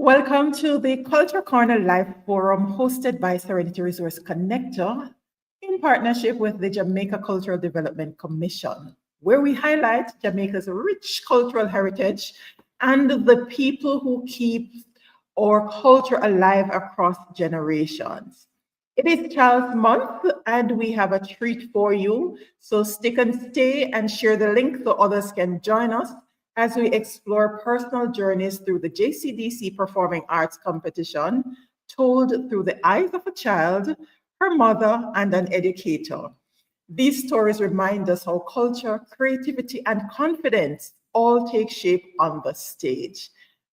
Welcome to the Culture Corner Live Forum hosted by Serenity Resource Connector in partnership with the Jamaica Cultural Development Commission, where we highlight Jamaica's rich cultural heritage and the people who keep our culture alive across generations. It is Child's Month and we have a treat for you. So stick and stay and share the link so others can join us as we explore personal journeys through the JCDC Performing Arts Competition, told through the eyes of a child, her mother, and an educator. These stories remind us how culture, creativity, and confidence all take shape on the stage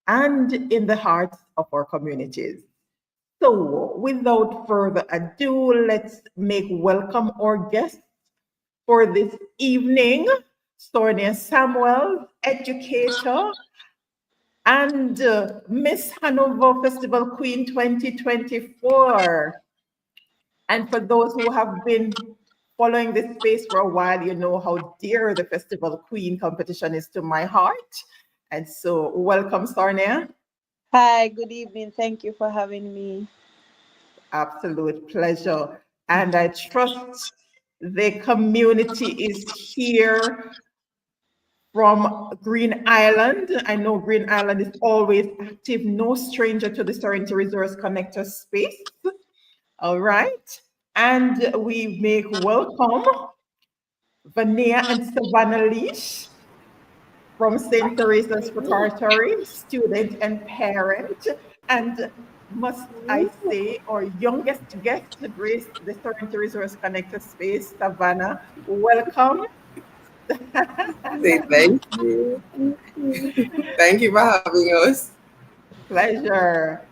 and in the hearts of our communities. So, without further ado, let's make welcome our guests for this evening. Sornia Samuel, educator, and Miss Hanover Festival Queen 2024. And for those who have been following this space for a while, you know how dear the Festival Queen competition is to my heart. And so, welcome, Sornia. Hi, good evening. Thank you for having me. Absolute pleasure. And I trust the community is here from Green Island. I know Green Island is always active, no stranger to the Serenity Resource Connector space. All right. And we make welcome Vania and Savannah-Leach from St. Teresa's Preparatory, student and parent. And must I say, our youngest guest to grace the Serenity Resource Connector space, Savannah. Welcome. Say thank you. Thank you for having us. Pleasure.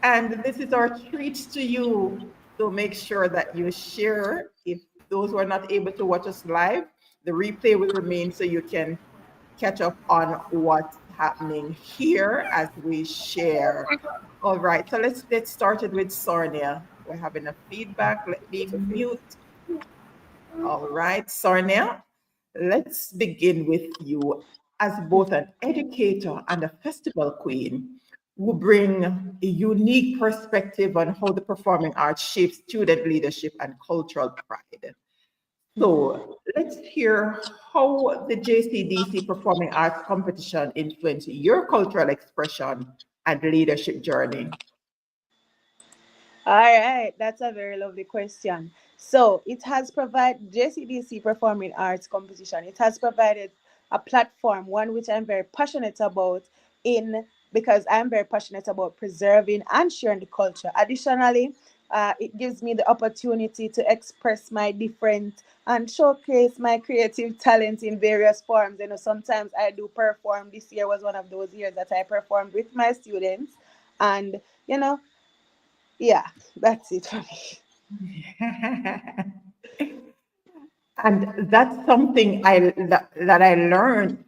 And this is our treat to you. So make sure that you share. If those who are not able to watch us live, the replay will remain so you can catch up on what's happening here as we share. All right, so let's get started with Sornia. We're having a feedback. Let me mute. All right, Sornia, let's begin with you as both an educator and a festival queen who bring a unique perspective on how the performing arts shapes student leadership and cultural pride. So let's hear how the JCDC Performing Arts Competition influenced your cultural expression and leadership journey. All right, that's a very lovely question. So it has provided JCDC Performing Arts Competition. It has provided a platform, one which I'm very passionate about because I'm very passionate about preserving and sharing the culture. Additionally, it gives me the opportunity to express my different and showcase my creative talent in various forms. You know, sometimes I do perform. This year was one of those years that I performed with my students, and you know, yeah, that's it for me. And that's something that I learned,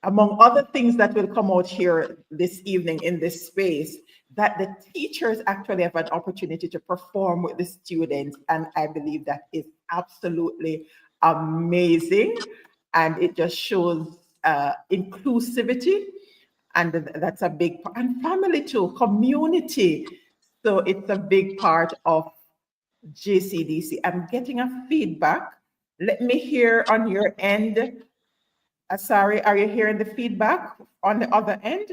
among other things that will come out here this evening in this space, that the teachers actually have an opportunity to perform with the students. And I believe that is absolutely amazing. And it just shows inclusivity. And that's a big part. And family too, community. So it's a big part of JCDC. I'm getting a feedback. Let me hear on your end. Sorry, are you hearing the feedback on the other end?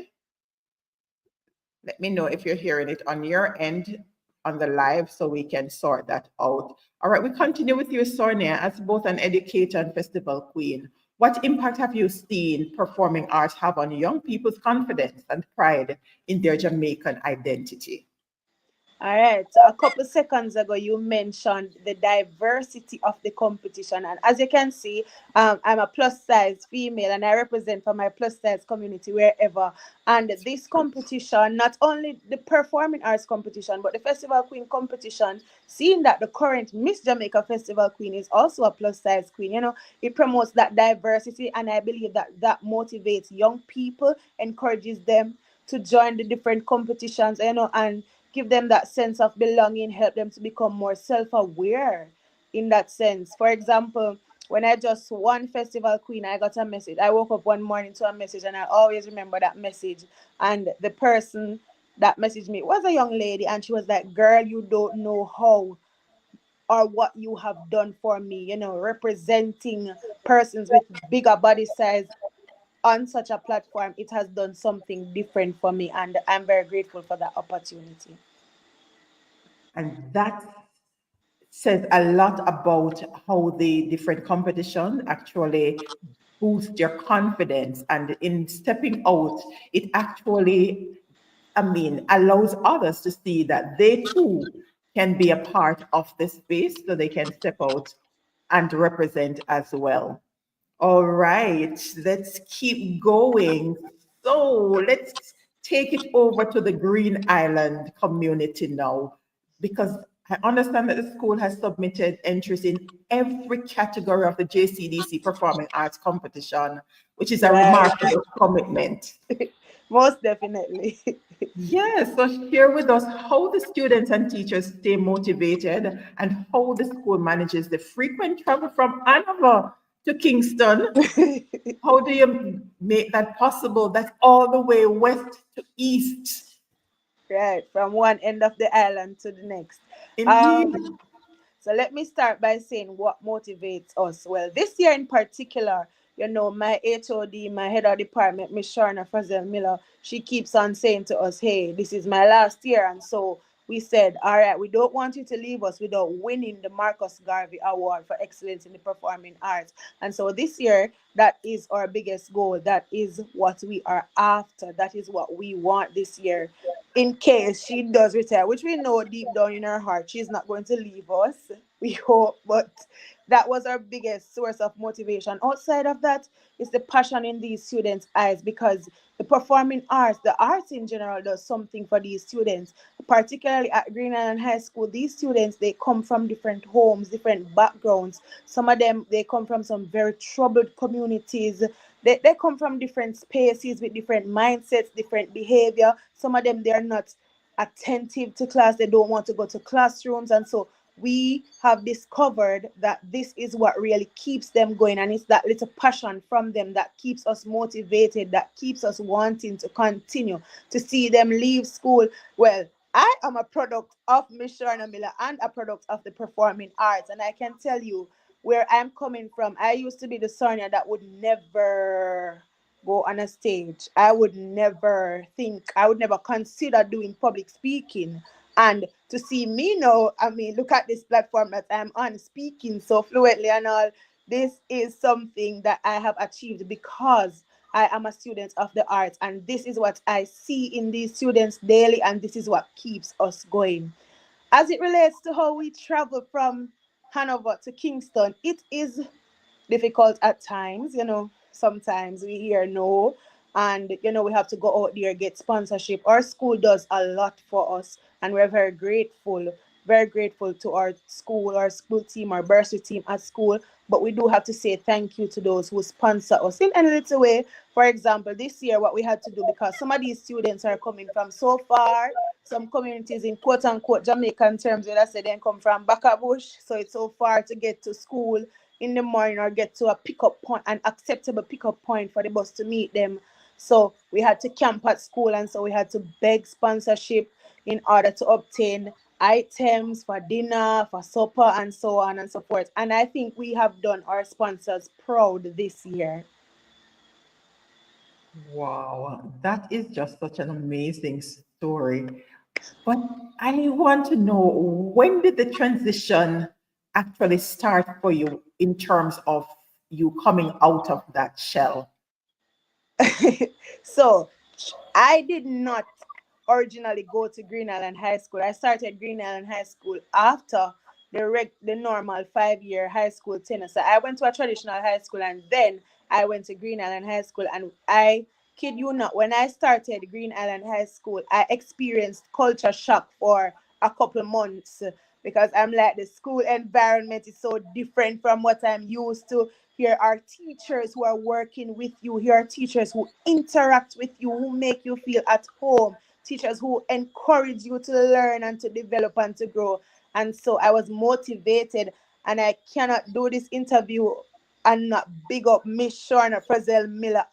Let me know if you're hearing it on your end on the live so we can sort that out. All right, we continue with you, Sornia, as both an educator and festival queen. What impact have you seen performing arts have on young people's confidence and pride in their Jamaican identity? All right. So a couple seconds ago, you mentioned the diversity of the competition, and as you can see, I'm a plus size female, and I represent for my plus size community wherever. And this competition, not only the performing arts competition, but the festival queen competition, seeing that the current Miss Jamaica Festival Queen is also a plus size queen, you know, it promotes that diversity, and I believe that that motivates young people, encourages them to join the different competitions, you know, and give them that sense of belonging, help them to become more self-aware in that sense. For example, when I just won Festival Queen, I got a message. I woke up one morning to a message, and I always remember that message. And the person that messaged me. It was a young lady, and she was like, "Girl, you don't know how or what you have done for me, representing persons with bigger body size on such a platform. It has done something different for me, and I'm very grateful for that opportunity." And that says a lot about how the different competition actually boost your confidence. And in stepping out, it actually, allows others to see that they too can be a part of the space so they can step out and represent as well. All right, let's keep going. So let's take it over to the Green Island community now, because I understand that the school has submitted entries in every category of the JCDC Performing Arts Competition, which is a Right. remarkable commitment. Most definitely. Yes, so share with us how the students and teachers stay motivated and how the school manages the frequent travel from Hanover to Kingston. How do you make that possible? That's all the way west to east. Right, from one end of the island to the next. Indeed. Um, So let me start by saying what motivates us. Well, this year in particular, my HOD, my head of department, Miss Sharna Frazel Miller, she keeps on saying to us, "Hey, this is my last year." And so we said, "All right, we don't want you to leave us without winning the Marcus Garvey Award for Excellence in the Performing Arts." And so this year, that is our biggest goal. That is what we are after. That is what we want this year. In case she does retire, which we know deep down in her heart, she's not going to leave us. We hope, but that was our biggest source of motivation. Outside of that, is the passion in these students' eyes, because the performing arts, the arts in general, does something for these students. Particularly at Green Island High School, these students, they come from different homes, different backgrounds. Some of them, they come from some very troubled communities. They come from different spaces with different mindsets, different behavior. Some of them, they are not attentive to class. They don't want to go to classrooms. And so we have discovered that this is what really keeps them going. And it's that little passion from them that keeps us motivated, that keeps us wanting to continue to see them leave school. Well, I am a product of Miss Sharna Miller and a product of the performing arts. And I can tell you, where I'm coming from, I used to be the Sornia that would never go on a stage. I would never think, I would never consider doing public speaking. And to see me now, look at this platform that I'm on, speaking so fluently and all. This is something that I have achieved because I am a student of the arts. And this is what I see in these students daily. And this is what keeps us going. As it relates to how we travel from Hanover to Kingston, it is difficult at times. Sometimes we hear no, and we have to go out there get sponsorship. Our school does a lot for us, and we're very grateful to our school team, our bursary team at school. But we do have to say thank you to those who sponsor us in any little way. For example, this year, what we had to do, because some of these students are coming from so far, some communities in quote unquote Jamaican terms, where I say they come from Bush, so it's so far to get to school in the morning or get to a pickup point, an acceptable pickup point for the bus to meet them. So we had to camp at school, and so we had to beg sponsorship in order to obtain items for dinner, for supper, and so on and so forth. And I think we have done our sponsors proud this year. Wow, that is just such an amazing story. But I want to know, when did the transition actually start for you in terms of you coming out of that shell? So I did not originally go to Green Island High School. I started Green Island High School after the normal 5 year high school tenure. So I went to a traditional high school, and then I went to Green Island High School. And I kid you not, when I started Green Island High School, I experienced culture shock for a couple months, because I'm like, the school environment is so different from what I'm used to. Here are teachers who are working with you. Here are teachers who interact with you, who make you feel at home. Teachers who encourage you to learn and to develop and to grow. And so I was motivated, and I cannot do this interview and not big up Miss Sharna Frazel Miller.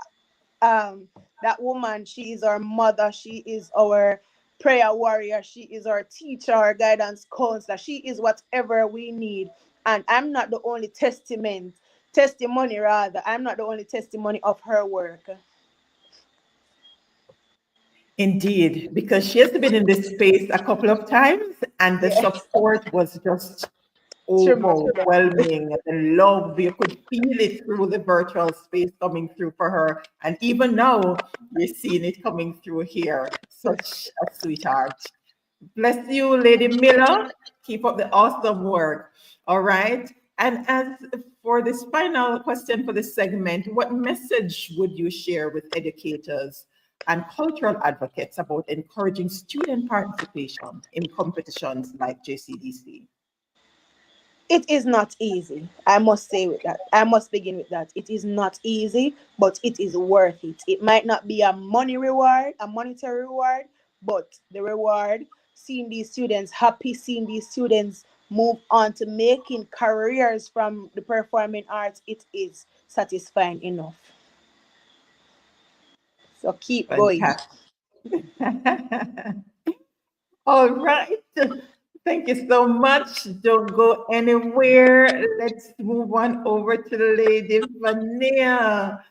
um that woman, she is our mother, she is our prayer warrior. She is our teacher, our guidance counselor. She is whatever we need. And I'm not the only testimony rather. I'm not the only testimony of her work. Indeed, because she has been in this space a couple of times and the Yes, support was just tremendous. overwhelming. The love, you could feel it through the virtual space coming through for her. And even now, you're seeing it coming through here. Such a sweetheart. Bless you, Lady Miller. Keep up the awesome work. All right. And as for this final question for this segment, what message would you share with educators and cultural advocates about encouraging student participation in competitions like JCDC? It is not easy. I must say with that. I must begin with that. It is not easy, but it is worth it. It might not be a monetary reward, but the reward, seeing these students happy, seeing these students move on to making careers from the performing arts, it is satisfying enough. So keep going. Fantastic. All right. Thank you so much. Don't go anywhere. Let's move on over to the Lady Vania.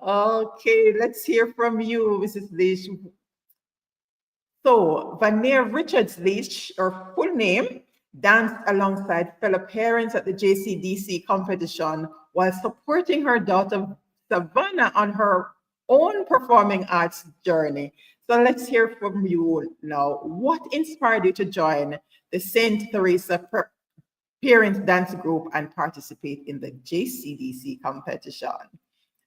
Okay, let's hear from you, Mrs. Leach. So, Vania Richards-Leach, her full name, danced alongside fellow parents at the JCDC competition while supporting her daughter Savannah on her own performing arts journey. So let's hear from you now. What inspired you to join the St. Teresa Parents Dance Group and participate in the JCDC competition?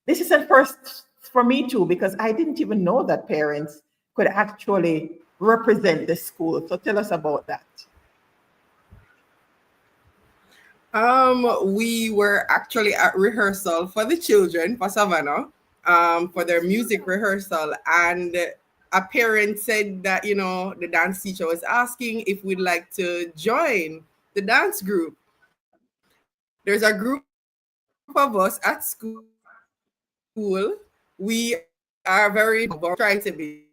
This is a first for me too, because I didn't even know that parents could actually represent the school. So tell us about that. We were actually at rehearsal for the children, for Savannah, for their music rehearsal. And a parent said that, the dance teacher was asking if we'd like to join the dance group. There's a group of us at school. We are very trying to be.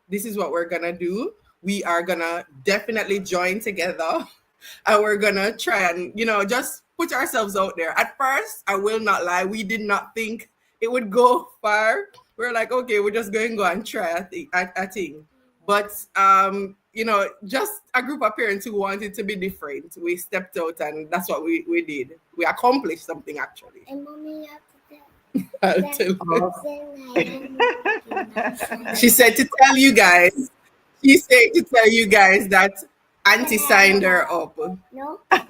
This is what we're gonna do. We are gonna definitely join together and we're gonna try and, just put ourselves out there. At first, I will not lie, we did not think it would go far. We're like, okay, we're just going to go and try a thing. But, just a group of parents who wanted to be different. We stepped out and that's what we did. We accomplished something actually. And mommy, you have I'll to tell you. say She said to tell you guys. She said to tell you guys that Auntie signed her up. no. Yes,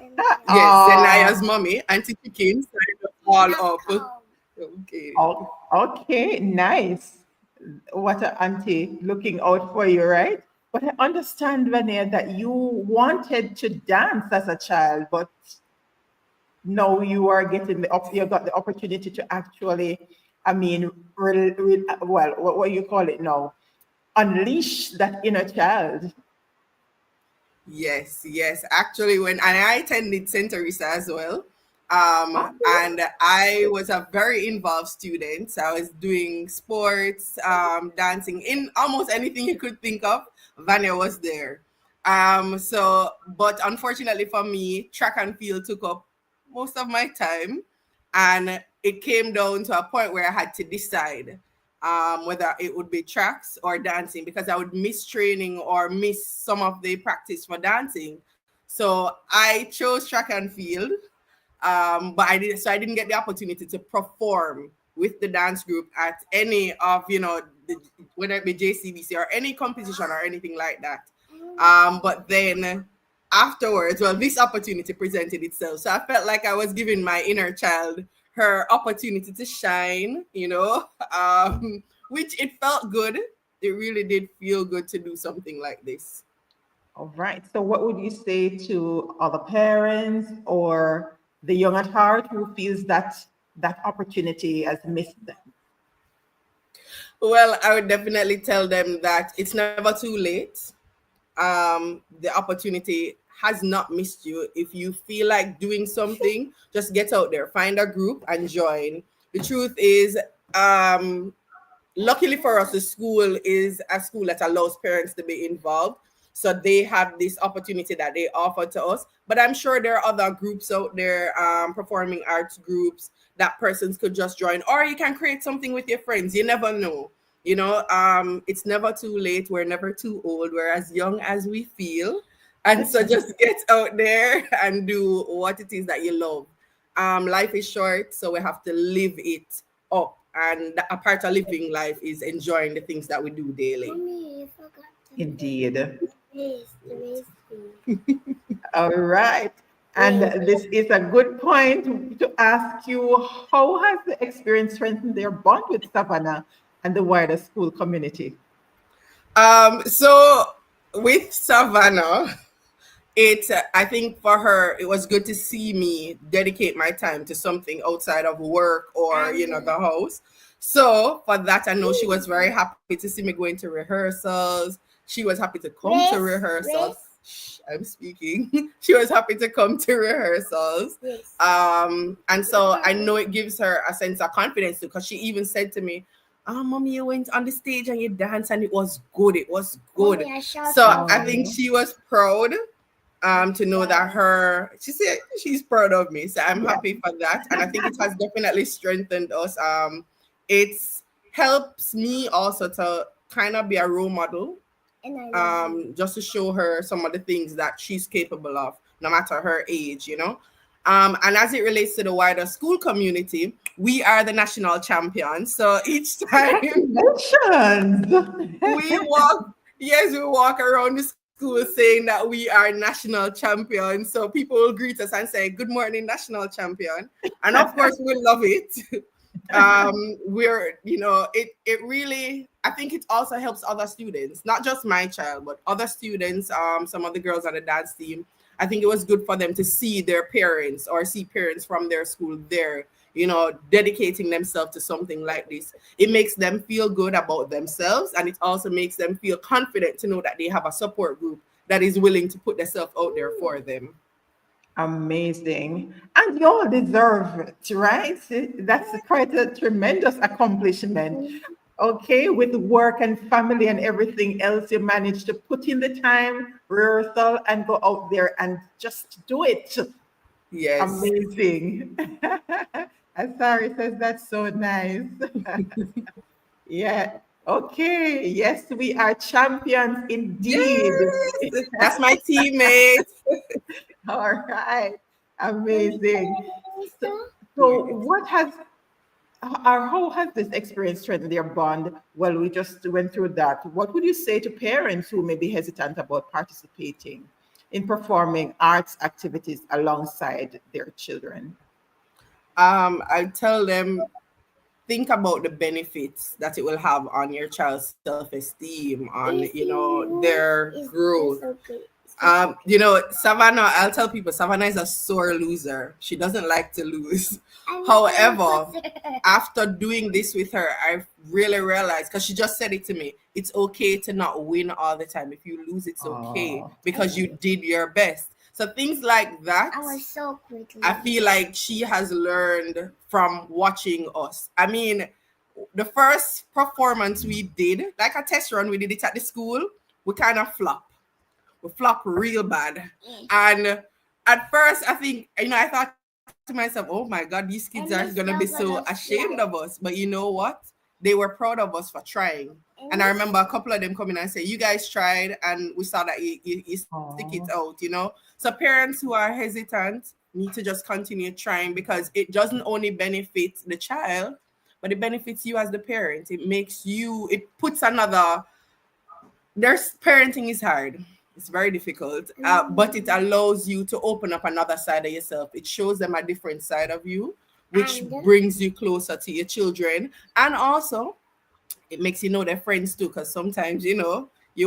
Zenaya's mommy, Auntie Chicken, signed us all up. Okay. Oh, okay, nice. What an auntie looking out for you, right? But I understand, Vania, that you wanted to dance as a child, but now you are getting you got the opportunity to actually, what you call it now, unleash that inner child. Yes. Actually, when I attended St. Teresa as well, and I was a very involved student. So I was doing sports, dancing, in almost anything you could think of. Vania was there. But unfortunately for me, track and field took up most of my time, and it came down to a point where I had to decide whether it would be tracks or dancing, because I would miss training or miss some of the practice for dancing. So I chose track and field, but I didn't get the opportunity to perform with the dance group at any of, whether it be JCDC or any competition or anything like that. But then afterwards, this opportunity presented itself. So I felt like I was giving my inner child her opportunity to shine, which it felt good. It really did feel good to do something like this. All right. So what would you say to other parents or the young at heart who feels that opportunity has missed them? Well, I would definitely tell them that it's never too late. The opportunity has not missed you. If you feel like doing something, just get out there, find a group and join. The truth is, luckily for us, the school is a school that allows parents to be involved. So they have this opportunity that they offer to us. But I'm sure there are other groups out there, performing arts groups that persons could just join, or you can create something with your friends. You never know. It's never too late. We're never too old. We're as young as we feel. And so just get out there and do what it is that you love. Life is short, so we have to live it up. And a part of living life is enjoying the things that we do daily. Mommy, you forgot to Indeed. the All right. And this is a good point to ask you, how has the experience strengthened their bond with Savannah and the wider school community? So with Savannah, I think for her, it was good to see me dedicate my time to something outside of work or, the house. So for that, I know she was very happy to see me going to rehearsals. She was happy to come to rehearsals. I'm speaking. She was happy to come to rehearsals. And so I know it gives her a sense of confidence too, because she even said to me, Mommy, you went on the stage and you danced and it was good. It was good. So I think she was proud to know that she said she's proud of me. So I'm happy for that. And I think it has definitely strengthened us. It helps me also to kind of be a role model, just to show her some of the things that she's capable of, no matter her age, And as it relates to the wider school community, we are the national champions. So each time we walk around the school saying that we are national champions. So people will greet us and say, "Good morning, national champion." And of course, we love it. It really, I think it also helps other students, not just my child, but other students, some of the girls on the dance team. I think it was good for them to see their parents or see parents from their school there, dedicating themselves to something like this. It makes them feel good about themselves, and it also makes them feel confident to know that they have a support group that is willing to put themselves out there for them. Amazing. And you all deserve it, right? That's quite a tremendous accomplishment. Okay, with work and family and everything else, you managed to put in the time, rehearsal, and go out there and just do it. Yes. Amazing. Asari says that's so nice. Yeah. Okay. Yes, we are champions indeed. Yes. That's my teammate. All right. Amazing. So how has this experience strengthened their bond? Well, we just went through that. What would you say to parents who may be hesitant about participating in performing arts activities alongside their children? I tell them, think about the benefits that it will have on your child's self-esteem, on their growth. Savannah, I'll tell people, Savannah is a sore loser. She doesn't like to lose. However, after doing this with her, I really realized, because she just said it to me, it's okay to not win all the time. If you lose, it's okay, because you did your best. So things like that, I feel like she has learned from watching us. I mean, the first performance we did, like a test run, we did it at the school, we kind of flopped. We flop real bad. And at first, I think, I thought to myself, oh my God, these kids are going to be so ashamed of us. But you know what? They were proud of us for trying. And I remember a couple of them coming and say, you guys tried, and we saw that you stick it out, So parents who are hesitant need to just continue trying, because it doesn't only benefit the child, but it benefits you as the parent. It puts parenting is hard. It's very difficult, but it allows you to open up another side of yourself. It shows them a different side of you, which brings you closer to your children. And also, it makes you know their friends too, because sometimes, you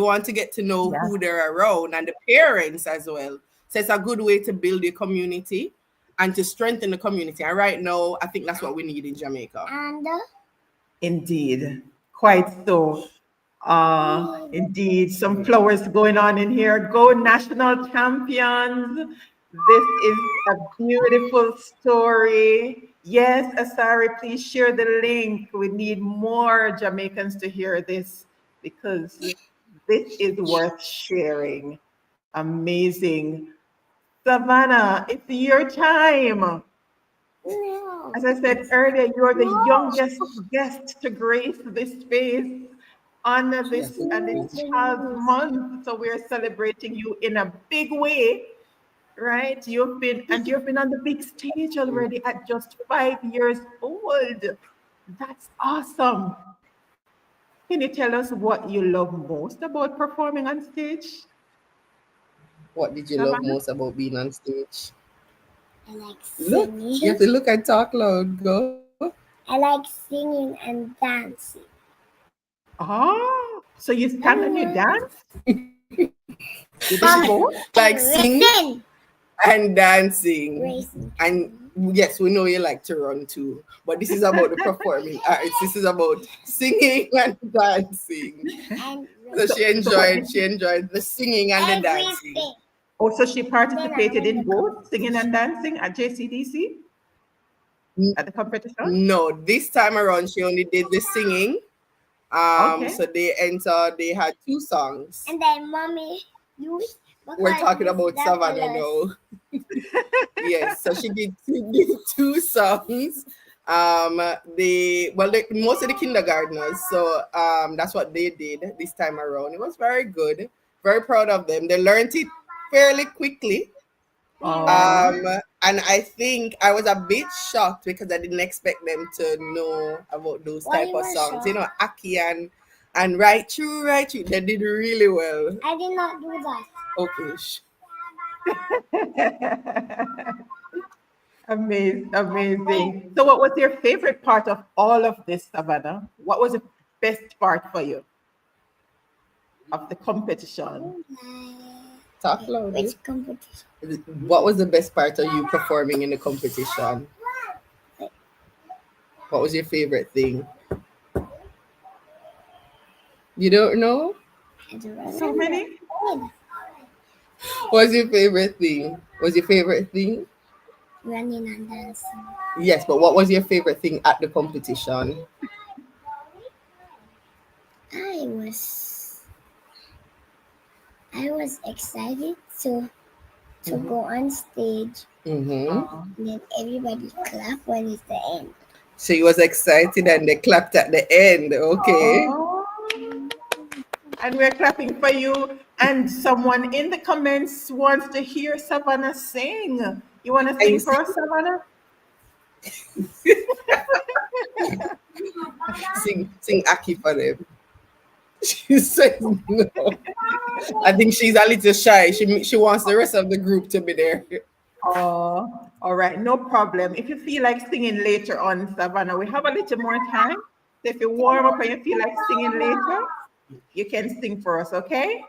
want to get to know who they're around, and the parents as well. So it's a good way to build your community and to strengthen the community. And right now, I think that's what we need in Jamaica. Indeed, quite so. Indeed, some flowers going on in here. Go national champions. This is a beautiful story. Yes, Asari, please share the link. We need more Jamaicans to hear this because this is worth sharing. Amazing. Savannah, it's your time. No. As I said earlier, you're the No. youngest guest to grace this space on this Yes, and indeed. it's Child's Month. So we're celebrating you in a big way, right? You've been on the big stage already at just 5 years old. That's awesome. Can you tell us what you love most about performing on stage, What did you love Savannah? most about being on stage? I like Look, singing. you have to look and talk loud. Go. I like singing and dancing. Oh, so you sang and you dance? You did Fun. both? Like singing Racing. and dancing. Racing. And yes, we know you like to run too, but this is about the performing arts. This is about singing and dancing. And So she enjoyed the singing and the dancing. everything. Oh, so she participated Then I in both singing and dancing at JCDC at the competition? No, this time around she only did the singing. Okay. So they had 2 songs. And then mommy, you. We're talking about Savannah now. Yes, so she did 2 songs. Most of the kindergartners, so that's what they did this time around. It was very good. Very proud of them. They learned it fairly quickly. And I think I was a bit shocked because I didn't expect them to know about those Why type you of were songs. You know, shocked? Aki and Right Through. They did really well. I did not do that. Okay. Amazing. So what was your favorite part of all of this, Savannah? What was the best part for you of the competition? Talk loud. Which competition? What was the best part of you performing in the competition? What was your favorite thing? You don't know? I don't remember. So many? What's your favorite thing? Was your favorite thing? Running and dancing. Yes, but what was your favorite thing at the competition? I was excited to go on stage Mm-hmm. and then everybody clap when it's the end. So you was excited and they clapped at the end. Okay. Oh. And we're clapping for you. And someone in the comments wants to hear Savannah sing. You want to sing for us, Savannah? Sing Aki for them. She says no. I think she's a little shy. She wants the rest of the group to be there. Oh, all right, no problem. If you feel like singing later on, Savannah, we have a little more time. So if you warm up and you feel like singing later, you can sing for us, okay?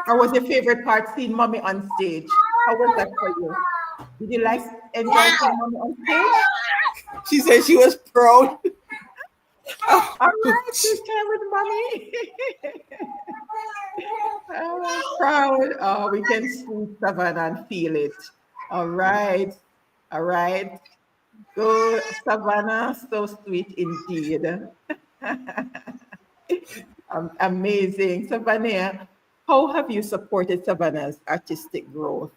Or was your favorite part seeing mommy on stage? How was that for you? Did you enjoy seeing mommy on stage? She said she was proud. All right, she's time with mommy. Oh, proud. Oh, we can see Savannah and feel it. All right. Good, Savannah. So sweet indeed. Amazing. Savannah, how have you supported Savannah's artistic growth?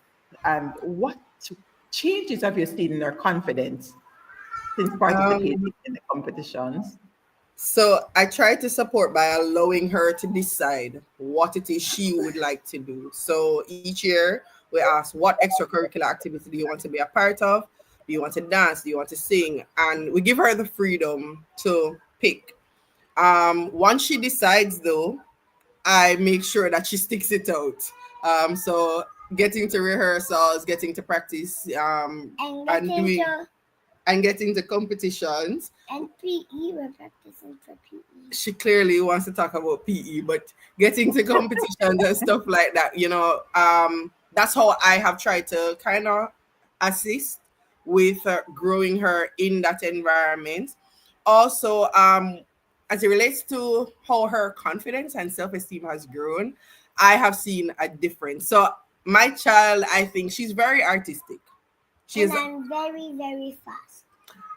And what changes have you seen in her confidence since participating in the competitions? So I try to support by allowing her to decide what it is she would like to do. So each year we ask, what extracurricular activity do you want to be a part of? Do you want to dance? Do you want to sing? And we give her the freedom to pick. Once she decides though, I make sure that she sticks it out. So getting to rehearsals, getting to practice, and getting to competitions. And PE, we're practicing for PE. She clearly wants to talk about PE, but getting to competitions and stuff like that, that's how I have tried to kind of assist with growing her in that environment. Also, as it relates to how her confidence and self-esteem has grown, I have seen a difference. So my child, I think she's very artistic. She's And I'm very, very fast.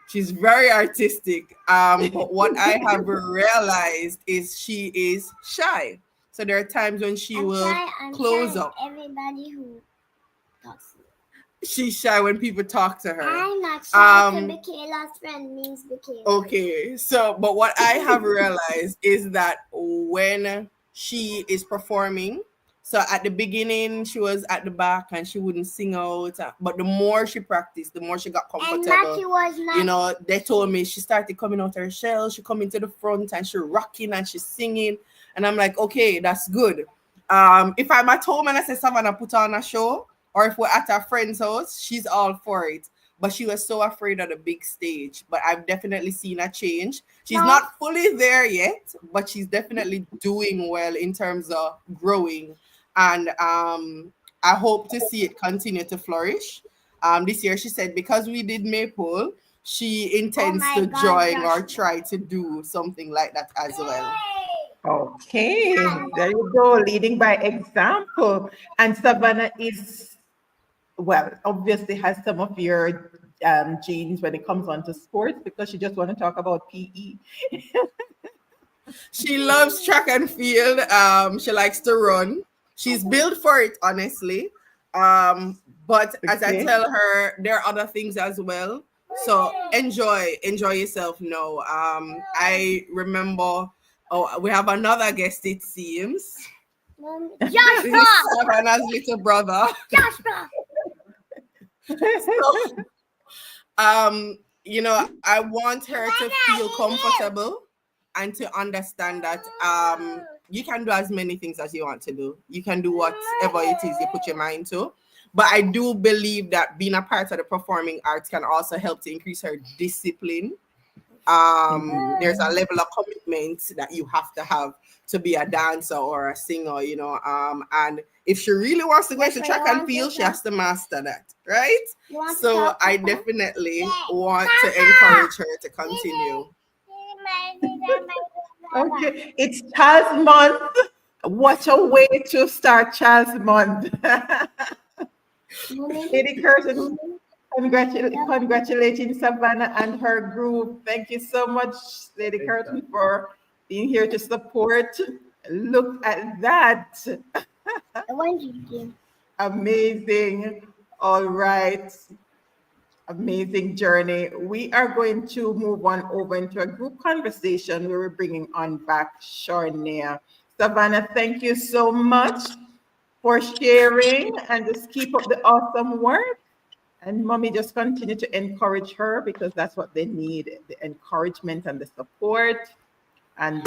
she's very artistic. But what I have realized is she is shy. So there are times when she will I'm close shy. up. Everybody who talks to me. She's shy when people talk to her. I'm not shy. Um, Michaela's friend means Michaela. Okay, so but what I have realized is that when she is performing, so at the beginning she was at the back and she wouldn't sing out, but the more she practiced, the more she got And comfortable. Matthew was not. You know, they told me she started coming out her shell. She come into the front and she rocking and she's singing, and I'm like, okay, that's good. If I'm at home and I say Savannah put on a show, or if we're at our friend's house, she's all for it. But she was so afraid of the big stage. But I've definitely seen a change. She's No. not fully there yet, but she's definitely doing well in terms of growing. And I hope to see it continue to flourish. This year, she said, because we did Maple, she intends my to God, join or Joshua. try to do something like that as well. Okay, there you go, leading by example. And Savannah is, well, obviously has some of your genes when it comes on to sports because she just want to talk about PE. She loves track and field. She likes to run. She's built for it, honestly. But as I Okay. tell her, there are other things as well. So enjoy yourself. No, I remember. Oh, we have another guest. It seems this Joshua! is Savannah's little brother. Joshua! So, you know, I want her to feel comfortable and to understand that you can do as many things as you want to do. You can do whatever it is you put your mind to. But I do believe that being a part of the performing arts can also help to increase her discipline. There's a level of commitment that you have to be a dancer or a singer, you know. And if she really wants to go into track and field, she has to master that, right? So I definitely want to encourage her to continue. Okay, it's Child's Month. What a way to start Child's Month. Lady Curtin, congratulating Savannah and her group. Thank you so much, Lady Curtin, for being here to support. Look at that. Amazing. All right. Amazing journey. We are going to move on over into a group conversation where we're bringing on back Sornia. Savannah, thank you so much for sharing and just keep up the awesome work. And mommy, just continue to encourage her because that's what they need, the encouragement and the support, and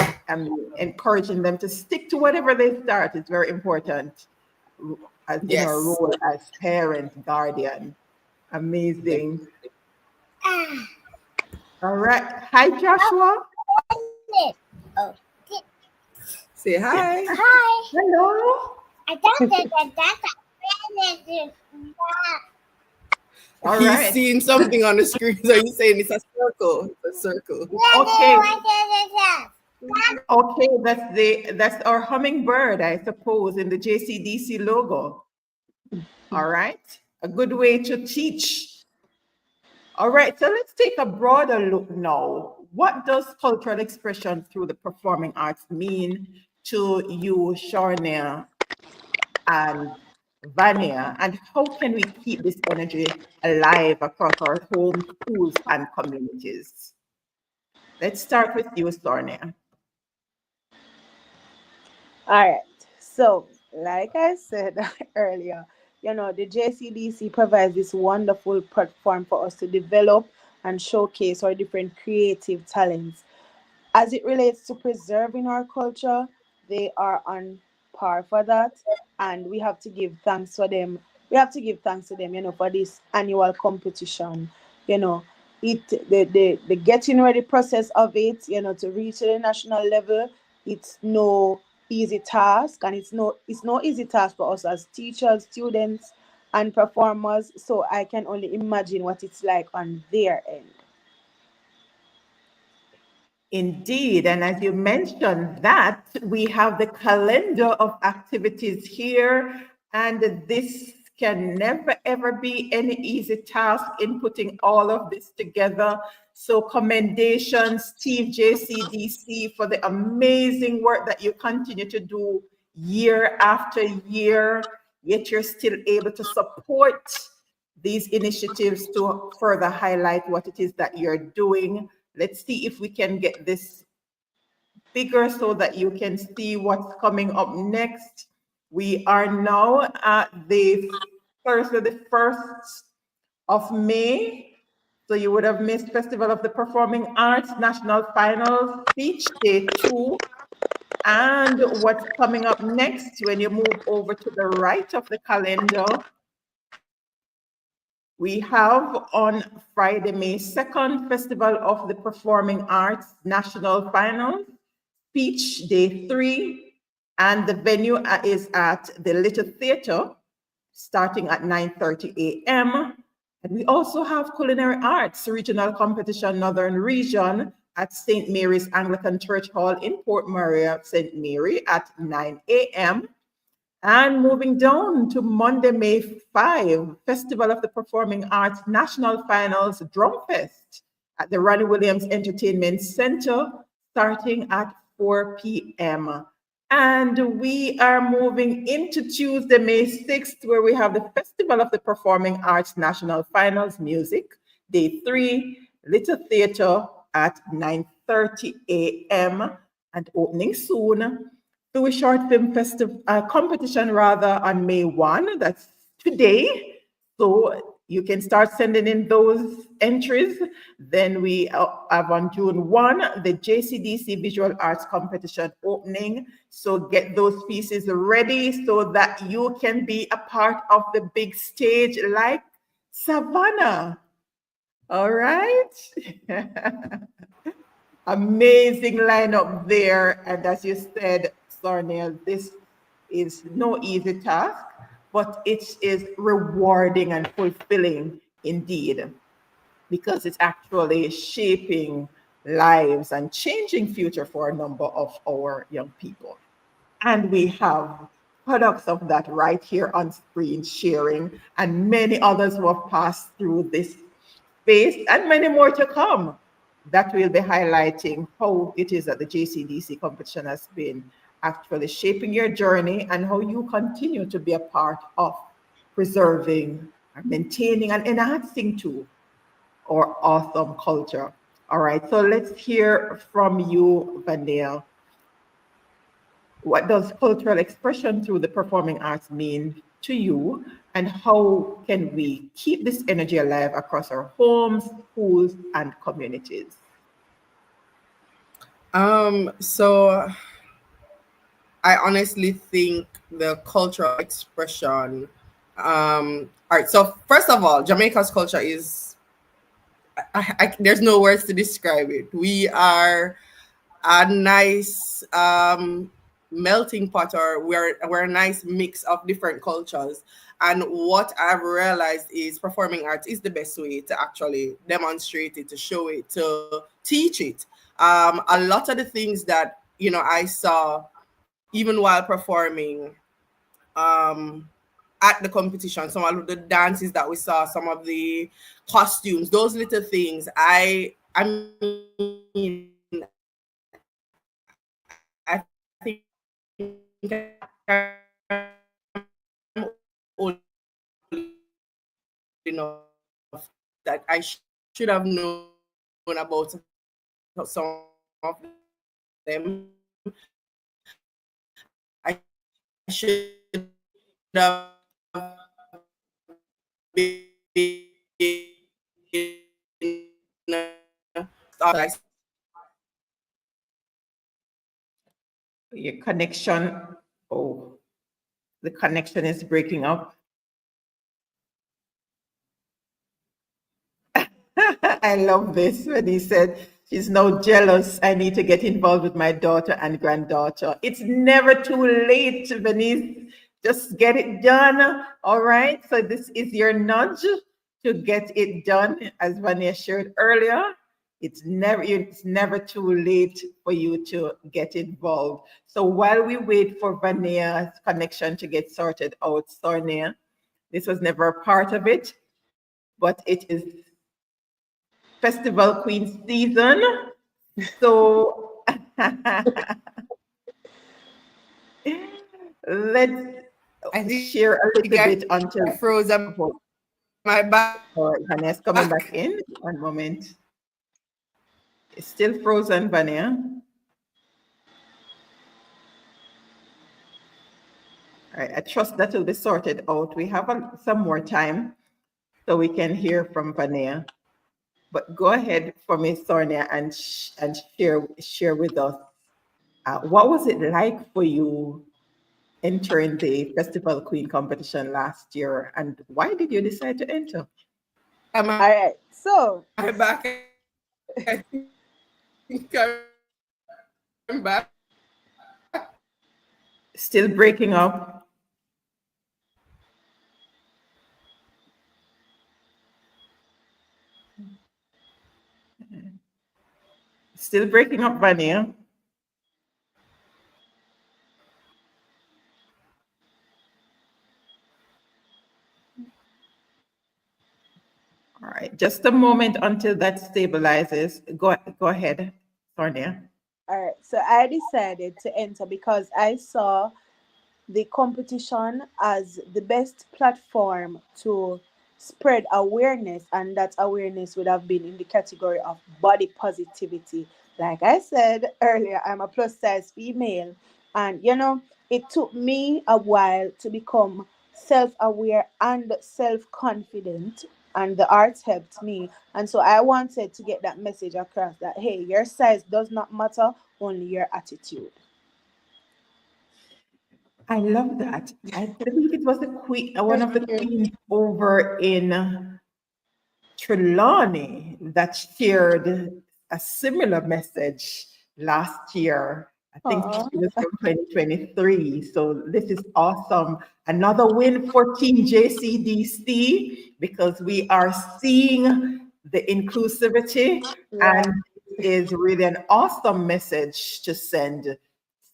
encouraging them to stick to whatever they start is very important as in our Yes. role as parent, guardian. Amazing. All right. Hi, Joshua. Say hi. Hi. Hello. All He's right. seeing something on the screen. So he's saying it's a circle. It's a circle. Okay. Okay, that's our hummingbird, I suppose, in the JCDC logo. All right. A good way to teach. All right, so let's take a broader look now. What does cultural expression through the performing arts mean to you, Sornia and Vania, and how can we keep this energy alive across our homes, schools, and communities? Let's start with you, Sornia. All right. So, like I said earlier, the JCDC provides this wonderful platform for us to develop and showcase our different creative talents. As it relates to preserving our culture, they are on par for that, and we have to give thanks for them. We have to give thanks to them, for this annual competition. You know, the getting ready process of it, to reach the national level, it's no easy task, and it's no easy task for us as teachers, students, and performers. So I can only imagine what it's like on their end. Indeed, and as you mentioned that, we have the calendar of activities here, and this can never ever be any easy task in putting all of this together. So commendations, Steve JCDC, for the amazing work that you continue to do year after year, yet you're still able to support these initiatives to further highlight what it is that you're doing. Let's see if we can get this bigger so that you can see what's coming up next. We are now at the Thursday, the 1st of May. So you would have missed Festival of the Performing Arts National Finals Speech Day 2. And what's coming up next, when you move over to the right of the calendar, we have on Friday, May 2nd, Festival of the Performing Arts National Finals, Speech Day 3, and the venue is at the Little Theatre, starting at 9:30 a.m. And we also have Culinary Arts Regional Competition Northern Region at St. Mary's Anglican Church Hall in Port Maria, St. Mary at 9 a.m. And moving down to Monday, May 5, Festival of the Performing Arts National Finals Drum Fest at the Ronnie Williams Entertainment Center, starting at 4 p.m. And we are moving into Tuesday, May 6th, where we have the Festival of the Performing Arts National Finals Music, Day 3, Little Theatre at 9:30 a.m. and opening soon. Do a short film festival competition on May 1. That's today. So you can start sending in those entries. Then we have on June 1, the JCDC Visual Arts Competition opening. So get those pieces ready so that you can be a part of the big stage like Savannah. All right. Amazing lineup there. And as you said, Sornia, this is no easy task, but it is rewarding and fulfilling indeed, because it's actually shaping lives and changing future for a number of our young people. And we have products of that right here on screen sharing, and many others who have passed through this space, and many more to come, that will be highlighting how it is that the JCDC competition has been actually shaping your journey and how you continue to be a part of preserving, maintaining, and enhancing too our awesome culture. All right, so let's hear from you, Vania. What does cultural expression through the performing arts mean to you, and how can we keep this energy alive across our homes, schools, and communities? So I honestly think the cultural expression, all right, so first of all, Jamaica's culture is, there's no words to describe it. We are a nice melting pot, or we're a nice mix of different cultures. And what I've realized is performing arts is the best way to actually demonstrate it, to show it, to teach it. A lot of the things that, you know, I saw even while performing at the competition, some of the dances that we saw, some of the costumes, those little things, I mean, I think I'm old enough that I should have known about some of them. I should have been Your connection, oh, the connection is breaking up. I love this when he said, she's now jealous. I need to get involved with my daughter and granddaughter. It's never too late, Venice. Just get it done. All right. So this is your nudge to get it done. As Vania shared earlier, it's never too late for you to get involved. So while we wait for Vania's connection to get sorted out, Sornia, This was never a part of it, but it is Festival Queen season. So let's I think share a little I bit until froze my back. all right, Vania's coming back in. One moment. It's still frozen, Vania. All right, I trust that will be sorted out. We have some more time so we can hear from Vania. But go ahead for me, Sornia, and share with us what was it like for you entering the Festival Queen competition last year, and why did you decide to enter? Am All right. So I back? I think I'm back. Still breaking up. Still breaking up, Vania. All right, just a moment until that stabilizes. Go ahead, Sonia. all right. So I decided to enter because I saw the competition as the best platform to spread awareness, and that awareness would have been in the category of body positivity. Like I said earlier, I'm a plus size female, and it took me a while to become self aware and self confident. And the arts helped me. And so I wanted to get that message across that, hey, your size does not matter, only your attitude. I love that. I believe it was one of the queens over in Trelawney that shared a similar message last year. I think Aw. she was from 2023. So this is awesome. Another win for Team JCDC because we are seeing the inclusivity, Yeah. and it is really an awesome message to send,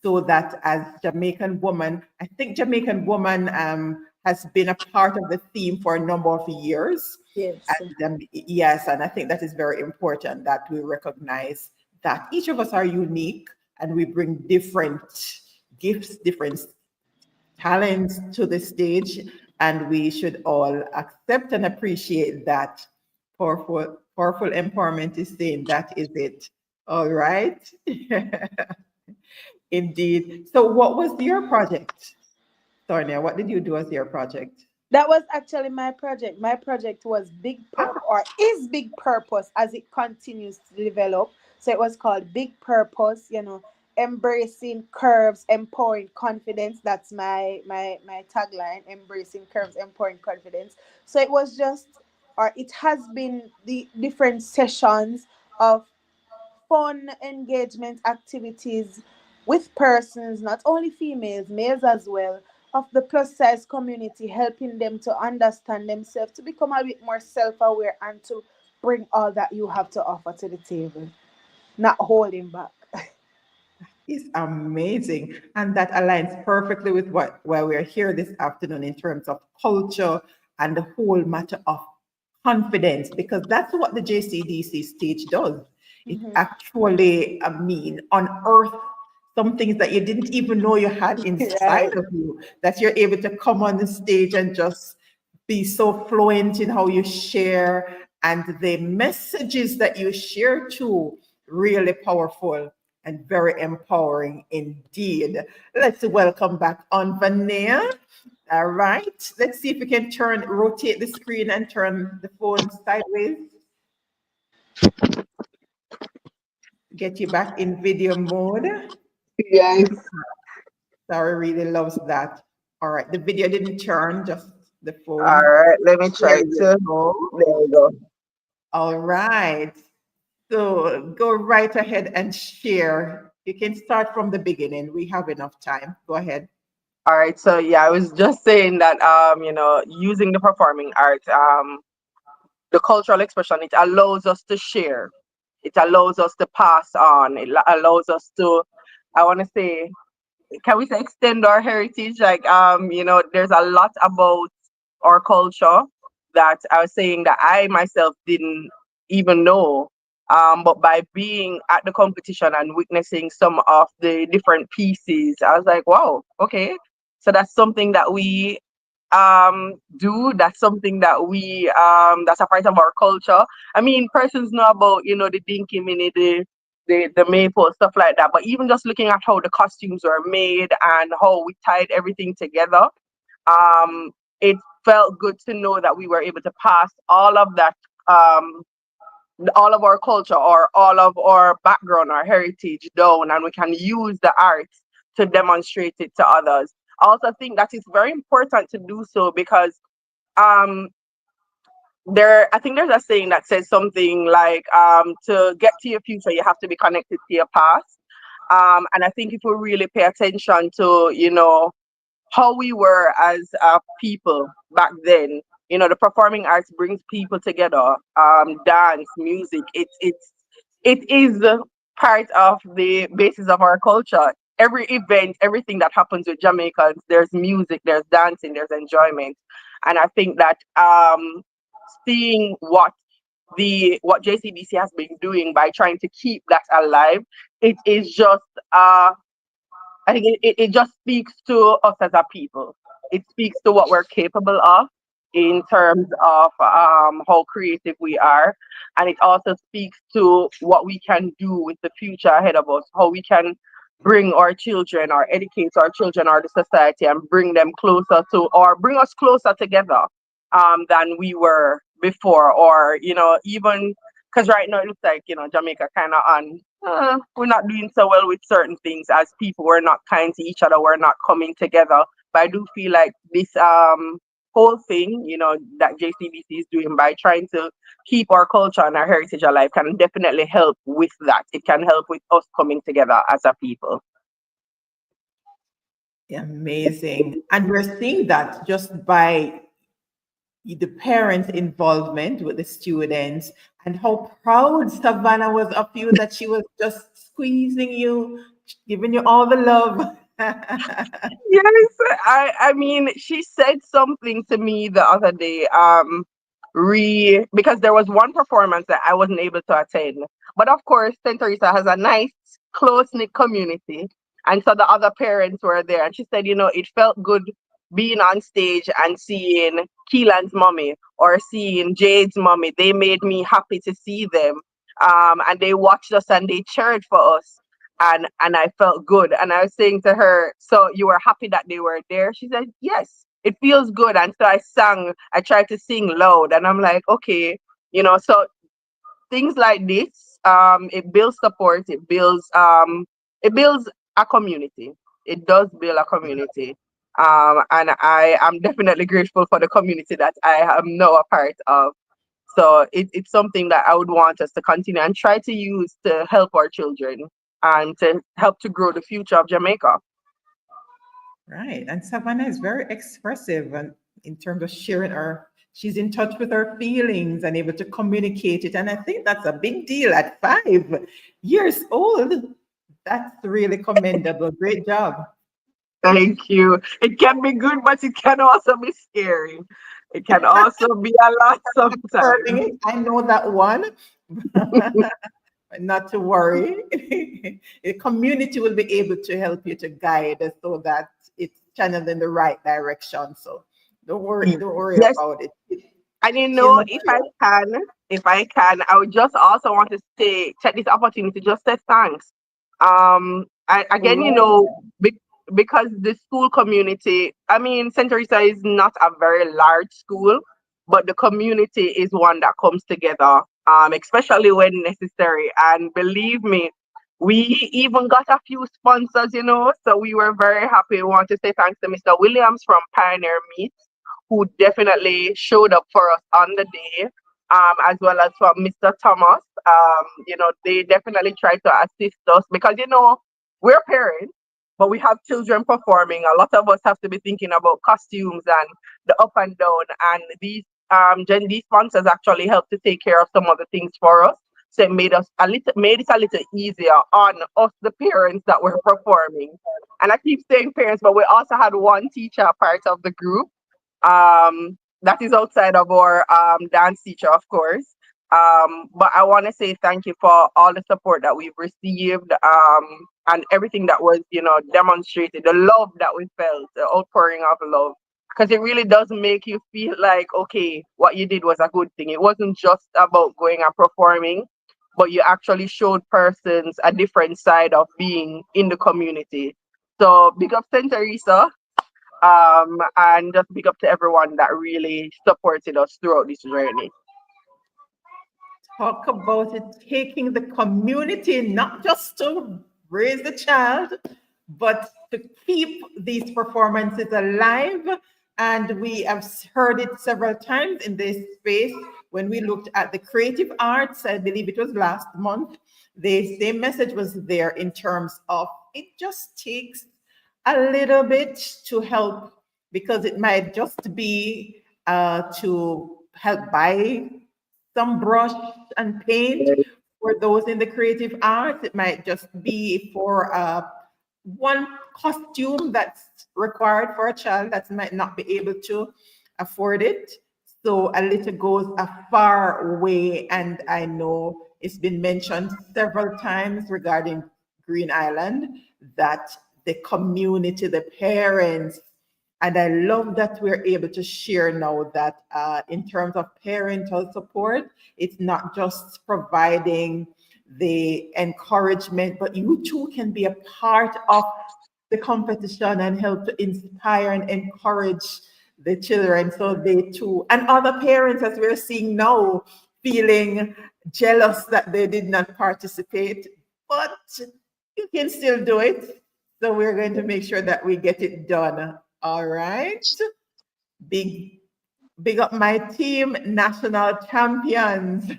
so that as Jamaican woman, I think Jamaican woman has been a part of the theme for a number of years. Yes. And yes, and I think that is very important that we recognize that each of us are unique and we bring different gifts, different talents to the stage, and we should all accept and appreciate that. Powerful empowerment is saying that is it. All right. Indeed. So, what was your project, Sonia? What did you do as your project? That was actually my project. My project was or is Big Purpose as it continues to develop. So it was called Big Purpose, embracing curves, empowering confidence. That's my tagline, embracing curves, empowering confidence. So it was just, or it has been the different sessions of fun engagement activities with persons, not only females, males as well, of the plus size community, helping them to understand themselves, to become a bit more self aware, and to bring all that you have to offer to the table, not holding back. It's amazing. And that aligns perfectly with why we're here this afternoon in terms of culture and the whole matter of confidence, because that's what the JCDC stage does. It Mhm. actually, unearth some things that you didn't even know you had inside Right. of you, that you're able to come on the stage and just be so fluent in how you share, and the messages that you share too, really powerful and very empowering indeed. Let's welcome back on Vania. All right, let's see if we can rotate the screen and turn the phone sideways. Get you back in video mode. Yes. Sarah really loves that. All right, the video didn't turn, just the All phone. right. Let me There try you to. go. There we go. All right. So go right ahead and share. You can start from the beginning. We have enough time. Go ahead. All right. So yeah, I was just saying that using the performing arts, the cultural expression, it allows us to share. It allows us to pass on. It allows us to, I want to say, can we say extend our heritage? Like there's a lot about our culture that I was saying that I myself didn't even know. But by being at the competition and witnessing some of the different pieces, I was like, wow, okay. So that's something that we do. That's something that we that's a part of our culture. I mean, persons know about, you know, the dinky mini, the maple, stuff like that. But even just looking at how the costumes were made and how we tied everything together, it felt good to know that we were able to pass all of that, um, all of our culture or all of our background, our heritage down, and we can use the arts to demonstrate it to others. I also think that it's very important to do so because um, I think there's a saying that says something like, to get to your future, you have to be connected to your past. And I think if we really pay attention to, you know, how we were as people back then. You know, the performing arts brings people together. Dance, music. It is part of the basis of our culture. Every event, everything that happens with Jamaicans, there's music, there's dancing, there's enjoyment, and I think that seeing what JCDC has been doing by trying to keep that alive, it is just I think it just speaks to us as a people. It speaks to what we're capable of in terms of how creative we are. And it also speaks to what we can do with the future ahead of us, how we can bring our children or educate our children or the society and bring them closer to, or bring us closer together than we were before. Or, you know, even because right now it looks like, you know, Jamaica kind of on we're not doing so well with certain things as people. We're not kind to each other. We're not coming together. But I do feel like this whole thing, you know, that JCDC is doing by trying to keep our culture and our heritage alive can definitely help with that. It can help with us coming together as a people. Amazing. And we're seeing that just by the parents' involvement with the students and how proud Savannah was of you that she was just squeezing you, giving you all the love. Yes, I mean, she said something to me the other day, because there was one performance that I wasn't able to attend. But of course, St. Teresa has a nice, close-knit community. And so the other parents were there. And she said, you know, it felt good being on stage and seeing Keelan's mommy or seeing Jade's mommy. They made me happy to see them. And they watched us and they cheered for us, and I felt good. And I was saying to her, so you were happy that they were there? She said, yes, it feels good. And so I tried to sing loud, and I'm like, okay, you know, so things like this, it builds support, it builds a community. It does build a community. And I am definitely grateful for the community that I am now a part of. So it's something that I would want us to continue and try to use to help our children and to help to grow the future of Jamaica. Right. And Savannah is very expressive and in terms of sharing her, she's in touch with her feelings and able to communicate it. And I think that's a big deal at 5 years old. That's really commendable. Great job. Thank you. It can be good, but it can also be scary. It can also be a lot sometimes. I know that one. Not to worry. The community will be able to help you to guide so that it's channeled in the right direction. So don't worry Yes, about it. and you She's know, not if I can, I would just also want to say, take this opportunity to just say thanks. Again, you right. know, because the school community, I mean, St. Teresa is not a very large school, but the community is one that comes together, especially when necessary. And believe me, we even got a few sponsors, you know, so we were very happy. We want to say thanks to Mr. Williams from Pioneer Meat, who definitely showed up for us on the day, as well as from Mr. Thomas. You know, they definitely tried to assist us because, you know, we're parents, but we have children performing. A lot of us have to be thinking about costumes and the up and down. And these sponsors actually helped to take care of some of the things for us. So it made it a little easier on us, the parents that were performing. And I keep saying parents, but we also had one teacher part of the group. that is outside of our dance teacher, of course. But I want to say thank you for all the support that we've received, and everything that was, demonstrated, the love that we felt, the outpouring of love. Because it really does make you feel like, okay, what you did was a good thing. It wasn't just about going and performing, but you actually showed persons a different side of being in the community. So big up St. Teresa, and just big up to everyone that really supported us throughout this journey. Talk about it, taking the community, not just to raise the child, but to keep these performances alive. And we have heard it several times in this space when we looked at the creative arts. I believe it was last month. The same message was there in terms of it just takes a little bit to help, because it might just be to help buy some brush and paint for those in the creative arts. It might just be for one costume that's required for a child that might not be able to afford it. So a little goes a far way. And I know it's been mentioned several times regarding Green Island that the community, the parents, and I love that we're able to share now that in terms of parental support, it's not just providing the encouragement, but you too can be a part of the competition and help to inspire and encourage the children. So they too, and other parents, as we're seeing now, feeling jealous that they did not participate, but you can still do it. So we're going to make sure that we get it done. All right. Big, big up my team, national champions.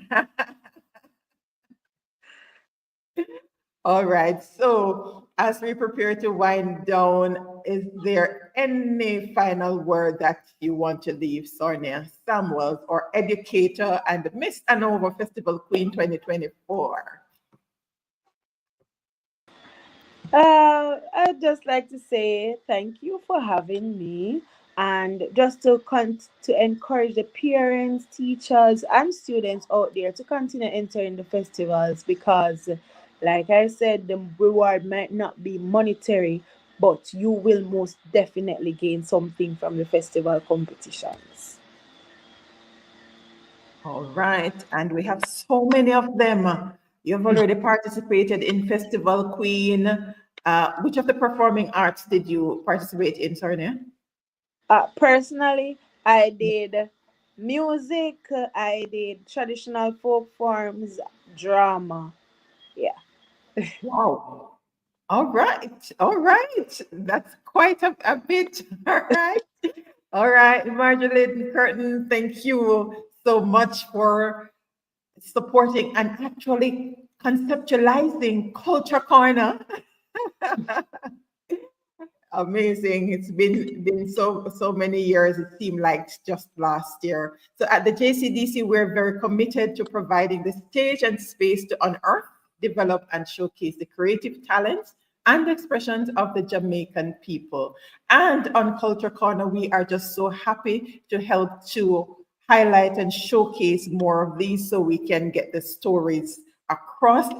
All right. So as we prepare to wind down, is there any final word that you want to leave, Sornia Samuels, or educator and Miss Anova Festival Queen 2024? I'd just like to say thank you for having me, and just to encourage the parents, teachers, and students out there to continue entering the festivals, because, like I said, the reward might not be monetary, but you will most definitely gain something from the festival competitions. All right. And we have so many of them. You've already participated in Festival Queen. Which of the performing arts did you participate in, Sornia? Personally, I did music, I did traditional folk forms, drama. Yeah. Wow. All right. All right. That's quite a bit. All right. All right. Marjorie Curtin, thank you so much for supporting and actually conceptualizing Culture Corner. Amazing. It's been so many years. It seemed like just last year. So at the JCDC, we're very committed to providing the stage and space to unearth, develop, and showcase the creative talents and expressions of the Jamaican people. And on Culture Corner, we are just so happy to help to highlight and showcase more of these so we can get the stories across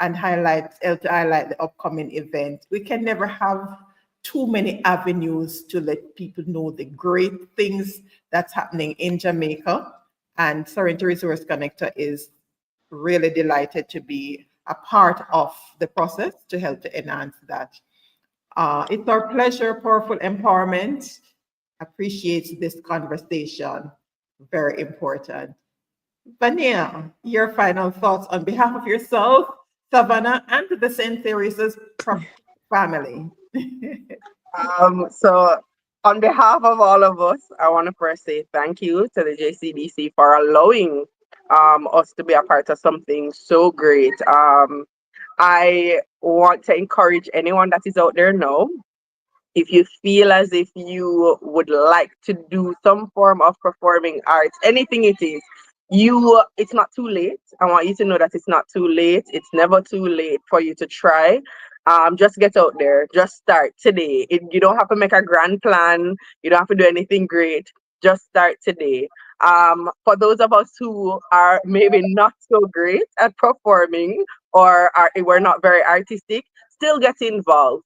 and help to highlight the upcoming event. We can never have too many avenues to let people know the great things that's happening in Jamaica. And Sorrento Resource Connector is really delighted to be a part of the process to help to enhance that. It's our pleasure, Powerful Empowerment appreciates this conversation. Very important. Vania, your final thoughts on behalf of yourself, Savannah, and the St. Teresa's family. So on behalf of all of us, I want to first say thank you to the JCDC for allowing us to be a part of something so great. I want to encourage anyone that is out there now, if you feel as if you would like to do some form of performing arts, anything it is, it's not too late. I want you to know that it's not too late. It's never too late for you to try. Just get out there. Just start today. You don't have to make a grand plan. You don't have to do anything great. just start today. For those of us who are maybe not so great at performing or we're not very artistic, still get involved.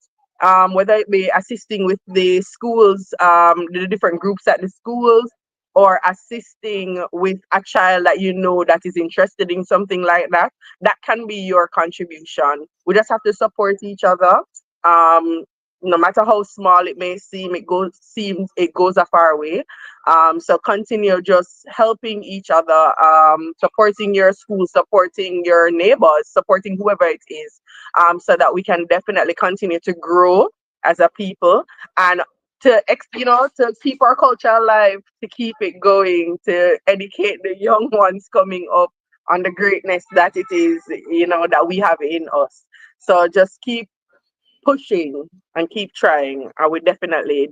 Whether it be assisting with the schools, the different groups at the schools, or assisting with a child that you know that is interested in something like that, that can be your contribution. We just have to support each other. Um, no matter how small it may seem, it goes a far way. So continue just helping each other, supporting your school, supporting your neighbors, supporting whoever it is, so that we can definitely continue to grow as a people and to keep our culture alive, to keep it going, to educate the young ones coming up on the greatness that it is, that we have in us. So just keep pushing and keep trying, and we definitely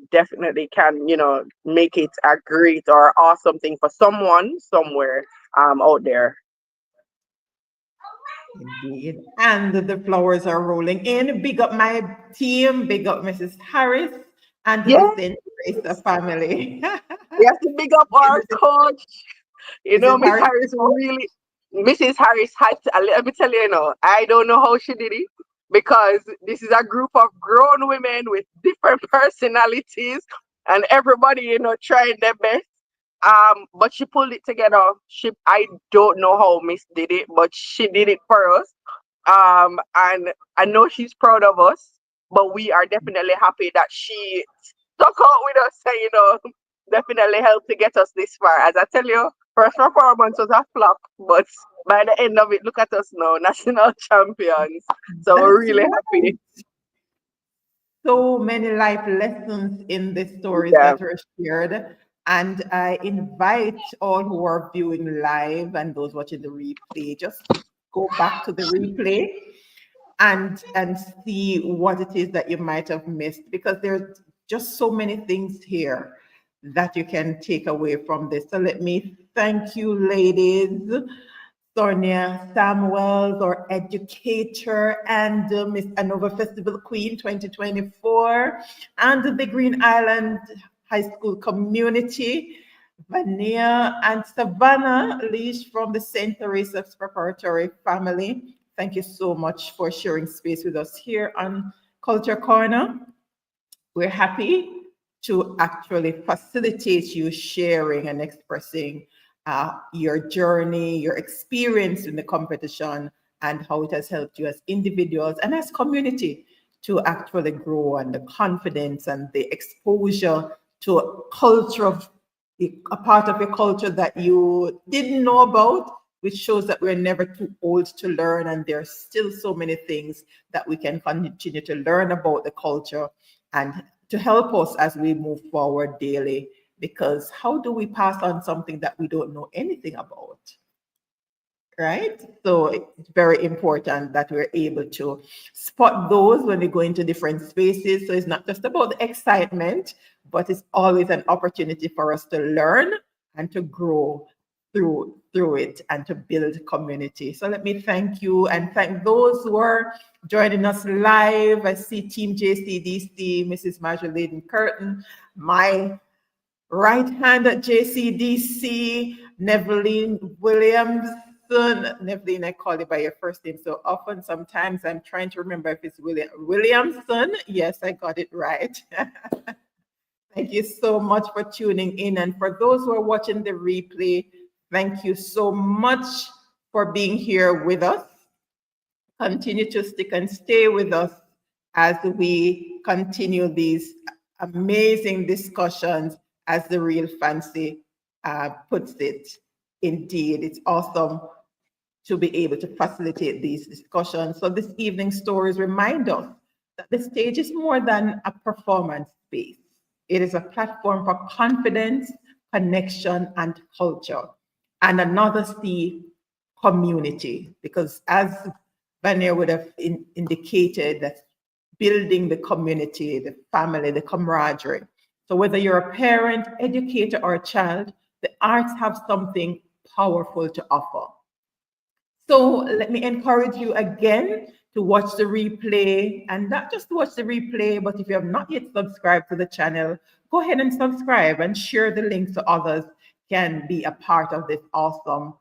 can, make it a great or awesome thing for someone somewhere out there. Indeed. And the flowers are rolling in. Big up my team, big up Mrs. Harris and the Yeah, St. Teresa family. we have to big up our coach. Mrs. Miss Harris. Harris really, Mrs. Harris had to, let me tell you, I don't know how she did it because this is a group of grown women with different personalities and everybody, trying their best. But she pulled it together. I don't know how Miss did it, but she did it for us. And I know she's proud of us, but we are definitely happy that she stuck out with us and, definitely helped to get us this far. As I tell you, first performance was a flop, but by the end of it, look at us now, national champions. So we're That's really right. happy. So many life lessons in the stories Yeah. that were shared. And I invite all who are viewing live and those watching the replay, just go back to the replay and see what it is that you might have missed, because there's just so many things here that you can take away from this. So let me thank you, ladies. Sornia Samuels, our educator, and Miss Anova Festival Queen 2024, and the Green Island High School community, Vania and Savannah-Leach from the St. Teresa's Preparatory family. Thank you so much for sharing space with us here on Culture Corner. We're happy to actually facilitate you sharing and expressing your journey, your experience in the competition, and how it has helped you as individuals and as community to actually grow, and the confidence and the exposure to a culture of a part of your culture that you didn't know about, which shows that we're never too old to learn, and there's still so many things that we can continue to learn about the culture and to help us as we move forward daily. Because how do we pass on something that we don't know anything about? Right? So it's very important that we're able to spot those when we go into different spaces. So it's not just about the excitement, but it's always an opportunity for us to learn and to grow through it and to build community. So let me thank you and thank those who are joining us live. I see Team JCDC, Mrs. Marjolaine Curtin, my right hand at JCDC, Neveline Williams. Neveline, I call you by your first name so often. Sometimes I'm trying to remember if it's Williamson. Yes, I got it right. Thank you so much for tuning in. And for those who are watching the replay, thank you so much for being here with us. Continue to stick and stay with us as we continue these amazing discussions, as the Real Fancy puts it. Indeed, it's awesome to be able to facilitate these discussions. So this evening's stories remind us that the stage is more than a performance space. It is a platform for confidence, connection, and culture. And another C, community, because as Vania would have indicated, that building the community, the family, the camaraderie. So whether you're a parent, educator, or a child, the arts have something powerful to offer. So let me encourage you again to watch the replay, and not just watch the replay, but if you have not yet subscribed to the channel, go ahead and subscribe and share the link so others can be a part of this awesome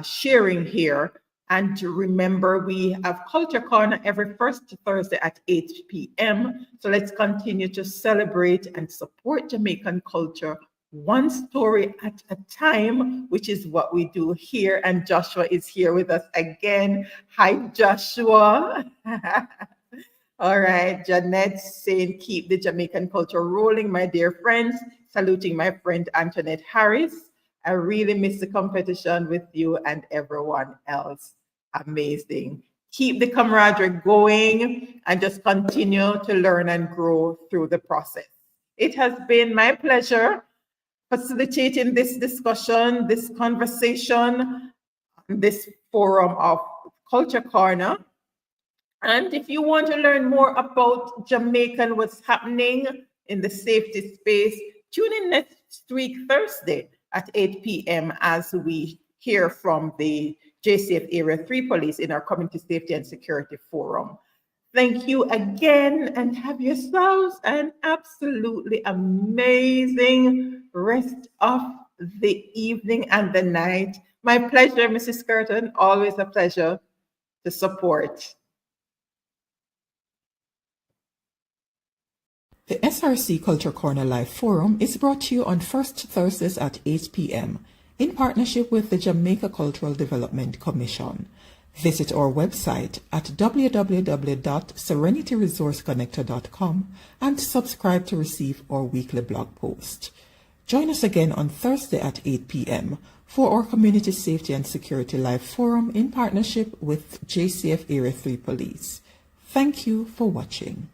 sharing here. And to remember, we have Culture Corner every first Thursday at 8 p.m. So let's continue to celebrate and support Jamaican culture one story at a time, which is what we do here. And Joshua is here with us again. Hi, Joshua. All right, Jeanette saying, keep the Jamaican culture rolling, my dear friends. Saluting my friend Antoinette Harris. I really miss the competition with you and everyone else. Amazing. Keep the camaraderie going and just continue to learn and grow through the process. It has been my pleasure facilitating this discussion, this conversation, this forum of Culture Corner. And if you want to learn more about Jamaican, what's happening in the safety space, tune in next week, Thursday at 8 p.m. as we hear from the JCF Area 3 Police in our Community Safety and Security Forum. Thank you again and have yourselves an absolutely amazing rest of the evening and the night. My pleasure, Mrs. Curtin, always a pleasure to support. The SRC Culture Corner Live Forum is brought to you on first Thursdays at 8 p.m. in partnership with the Jamaica Cultural Development Commission. Visit our website at www.serenityresourceconnector.com and subscribe to receive our weekly blog post. Join us again on Thursday at 8 p.m. for our Community Safety and Security Live Forum in partnership with JCF Area 3 Police. Thank you for watching.